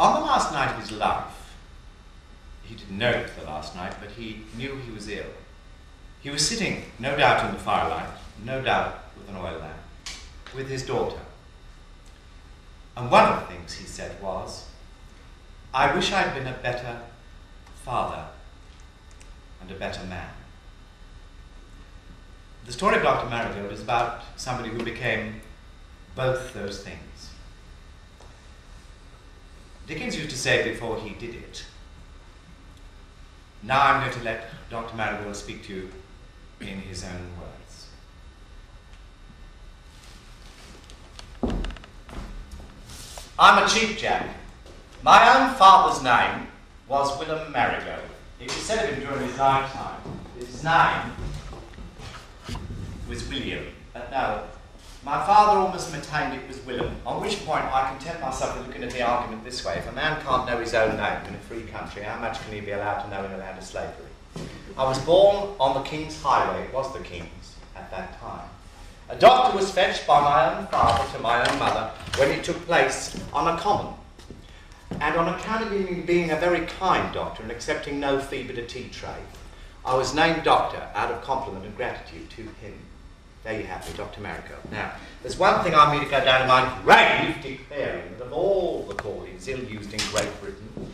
On the last night of his life, he didn't know it was the last night, but he knew he was ill. He was sitting, no doubt in the firelight, no doubt with an oil lamp, with his daughter. And one of the things he said was, "I wish I'd been a better father and a better man." The story of Dr. Marigold is about somebody who became both those things. Dickens used to say before he did it, "Now I'm going to let Dr. Marigold speak to you in his own words. I'm a cheap jack. My own father's name was William Marigold. It was said of him during his lifetime. His name was William. But no, my father almost maintained it was William, on which point I content myself with looking at the argument this way. If a man can't know his own name in a free country, how much can he be allowed to know in a land of slavery? I was born on the King's Highway. It was the King's at that time. A doctor was fetched by my own father to my own mother when it took place on a common. And on account of him being a very kind doctor and accepting no fee but a tea tray, I was named doctor out of compliment and gratitude to him. There you have me, Dr. Marigold. Now, there's one thing I mean to go down to my grave declaring that of all the callings ill-used in Great Britain,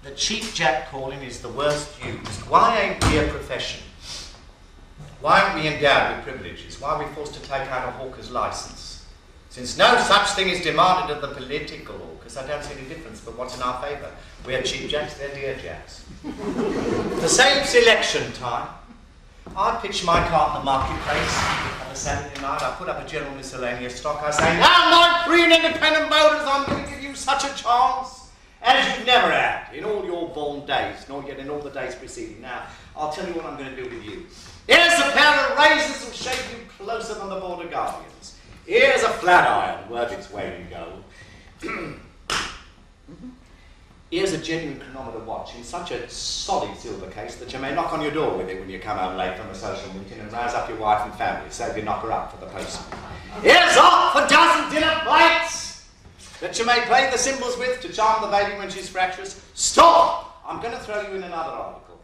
the cheap jack calling is the worst used. Why ain't we a profession? Why aren't we endowed with privileges? Why are we forced to take out a hawker's licence? Since no such thing is demanded of the political hawkers, I don't see any difference but what's in our favour. We're cheap jacks, they're dear jacks. The same election time, I pitch my cart in the marketplace on a Saturday night. I put up a general miscellaneous stock. I say, "Now, my free and independent voters, I'm going to give you such a chance as you've never had in all your born days, nor yet in all the days preceding. Now, I'll tell you what I'm going to do with you. Here's a pair of razors that'll shave you closer than the Border Guardians. Here's a flat iron worth its weight in gold. Here's a genuine chronometer watch in such a solid silver case that you may knock on your door with it when you come home late from a social meeting and rouse up your wife and family, save you knock her up for the postman. Here's half a dozen dinner plates that you may play the cymbals with to charm the baby when she's fractious. Stop! I'm going to throw you in another article.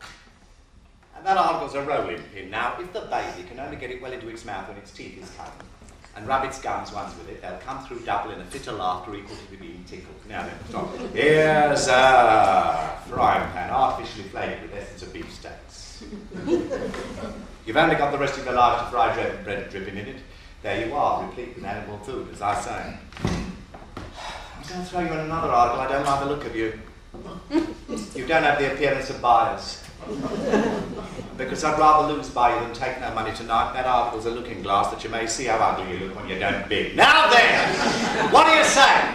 And that article's a rolling pin. Now, if the baby can only get it well into its mouth when its teeth is cut, and rub its gums once with it, they'll come through double in a fit of laughter equal to being tickled. Now then, stop. Here's a frying pan, artificially flavoured with essence of beef steaks. You've only got the rest of your life to fry bread dripping in it. There you are, replete with animal food, as I say. I'm going to throw you in another article. I don't like the look of you. You don't have the appearance of buyers. Because I'd rather lose by you than take no money tonight. That article's a looking glass that you may see how ugly you look when you don't bid. Now then, what do you say?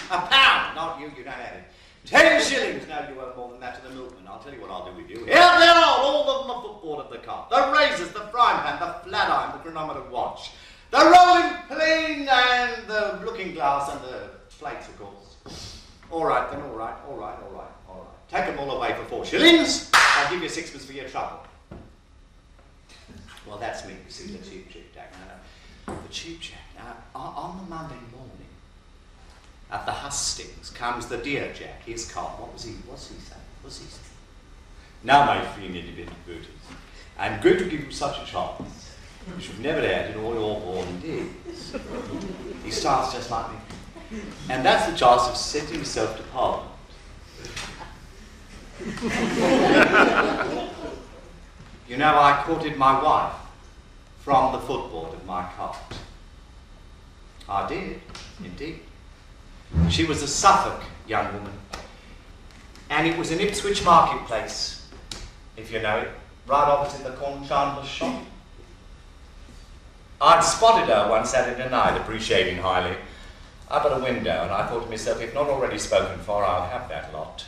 £1, not you, you don't have it. 10 shillings, no, you owe more than that to the milkman. I'll tell you what I'll do with you. Here they are, all of them, the footboard of the cart, the razors, the frying pan, the flat iron, the chronometer watch, the rolling pin, and the looking glass, and the plates, of course. All right then, all right. Take them all away for 4 shillings. I'll give you 6pence for your trouble. Well, that's me, you see, the cheap jack. The cheap jack. Now, on the Monday morning, at the hustings, comes the dear jack, his cart. What's he saying? Now, my free and independent voters, I'm going to give you such a chance which you've never had in all your born days. He starts just like me. And that's the chance of setting himself to Parliament. You know, I courted my wife from the footboard of my cart. I did, indeed. She was a Suffolk young woman, and it was in Ipswich marketplace, if you know it, right opposite the corn chandler's shop. I'd spotted her one Saturday night, appreciating highly, up at a window, and I thought to myself, if not already spoken for, I'll have that lot.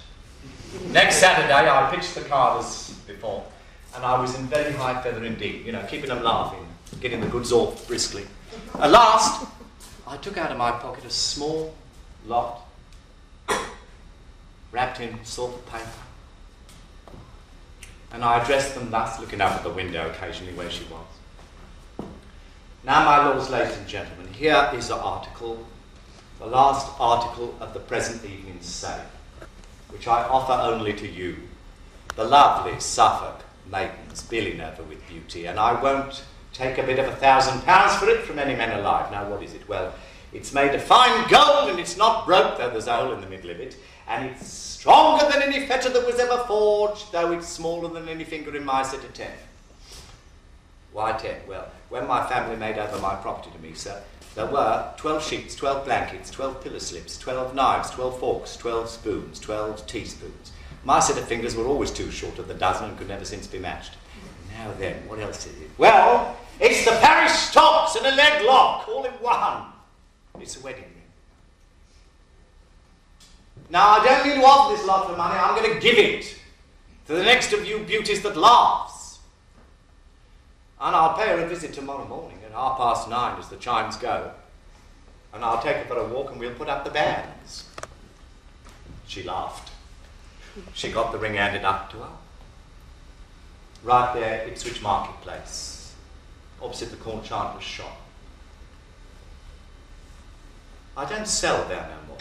Next Saturday, I pitched the card as before, and I was in very high feather indeed, you know, keeping them laughing, getting the goods off briskly. At last, I took out of my pocket a small lot, wrapped in soft paper, and I addressed them thus, looking up at the window occasionally where she was. Now, my lords, ladies and gentlemen, here is the article the last article of the present evening's sale, which I offer only to you, the lovely Suffolk maidens billing over with beauty, and I won't take a bit of £1,000 for it from any man alive. Now, what is it? Well, it's made of fine gold, and it's not broke, though there's a hole in the middle of it, and it's stronger than any fetter that was ever forged, though it's smaller than any finger in my set of 10. Why 10? Well, when my family made over my property to me, sir, there were 12 sheets, 12 blankets, 12 pillow slips, 12 knives, 12 forks, 12 spoons, 12 teaspoons. My set of fingers were always too short of the dozen and could never since be matched. Now then, what else is it? Well, it's the parish stocks and a leg lock, all in one. It's a wedding ring. Now, I don't mean to offer this lot for money. I'm going to give it to the next of you beauties that laughs. And I'll pay her a visit tomorrow morning at 9:30 as the chimes go. And I'll take her for a walk and we'll put up the bands. She laughed. She got the ring handed up to her. Right there, Ipswich Marketplace, opposite the corn chandler's shop. I don't sell there no more.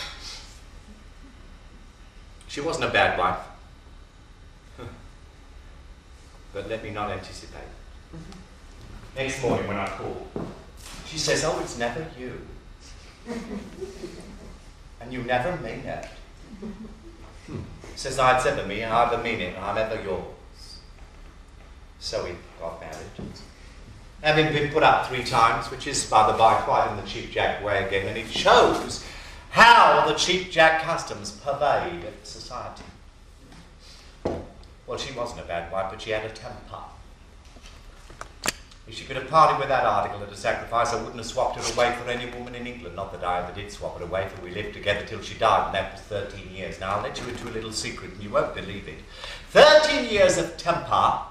She wasn't a bad wife. But let me not anticipate. Next morning when I called, she says, "Oh, it's never you. And you never mean it." Says, "I'd ever mean, I ever mean it, and I'm ever yours." So we got married. Having been put up 3 times, which is, by the by, quite in the Cheap Jack way again, and it shows how the Cheap Jack customs pervade society. Well, she wasn't a bad wife, but she had a temper. If she could have parted with that article at a sacrifice, I wouldn't have swapped it away for any woman in England. Not that I ever did swap it away, for we lived together till she died, and that was 13 years. Now, I'll let you into a little secret, and you won't believe it. 13 years of temper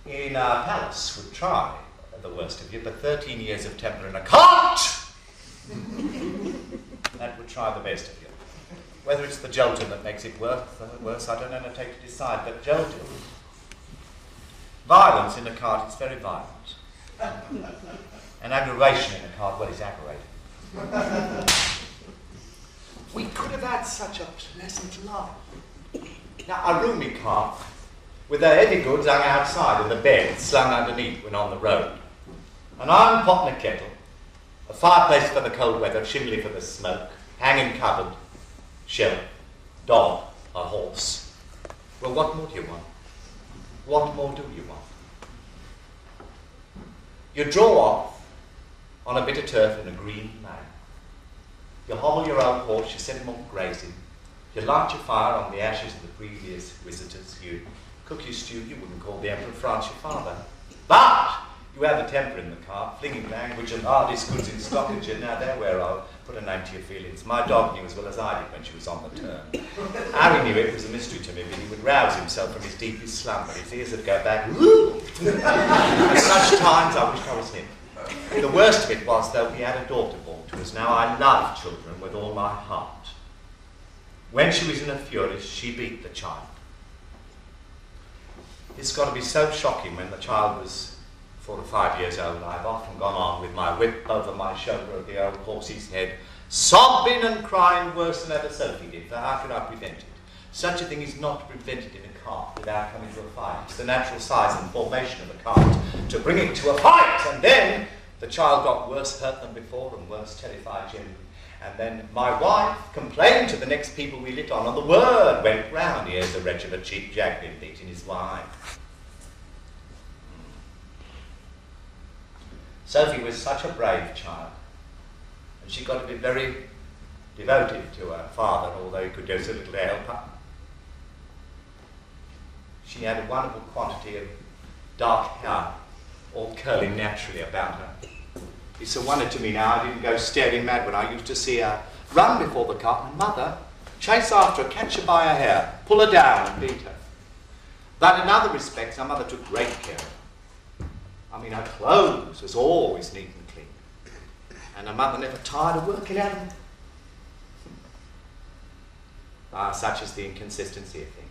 in a palace would try the worst of you, but 13 years of temper in a cart, that would try the best of you. Whether it's the jolting that makes it worse, I don't undertake to decide, but jolting, violence in a cart is very violent. And aggravation in a cart, well, it's aggravating. We could have had such a pleasant life. Now, a roomy cart with the heavy goods hung outside and the bed slung underneath when on the road. An iron pot and a kettle, a fireplace for the cold weather, chimney for the smoke, hanging cupboard, shelf, dog, a horse. Well, what more do you want? What more do you want? You draw off on a bit of turf in a green lane. You hobble your old horse, you set him off grazing. You light your fire on the ashes of the previous visitors. You cook your stew, you wouldn't call the Emperor of France your father. But you have a temper in the cart, flinging language and hardest goods in Stockholm. Now there where I'll put a name to your feelings. My dog knew as well as I did when she was on the turn. Harry knew it was a mystery to me, but he would rouse himself from his deepest slumber. His ears would go back. At such times I wished I was him. The worst of it was, though, we had a daughter born to us. Now I love children with all my heart. When she was in a fury, she beat the child. It's got to be so shocking when the child was 4 or 5 years old. I've often gone on with my whip over my shoulder of the old horse's head, sobbing and crying worse than ever Sophie did, for how could I prevent it? Such a thing is not prevented in a cart without coming to a fight. It's the natural size and formation of a cart to bring it to a fight, and then the child got worse hurt than before and worse terrified generally. And then my wife complained to the next people we lit on, and the word went round, "Here's the wretch of a Cheap Jack been beating his wife." Sophie was such a brave child, and she got to be very devoted to her father, although he could do so little to help her. She had a wonderful quantity of dark hair, all curling naturally about her. It's a wonder to me now I didn't go staring mad when I used to see her run before the cart and mother chase after her, catch her by her hair, pull her down and beat her. But in other respects, her mother took great care of her. I mean, her clothes was always neat and clean. And her mother never tired of working at them. Such is the inconsistency of things.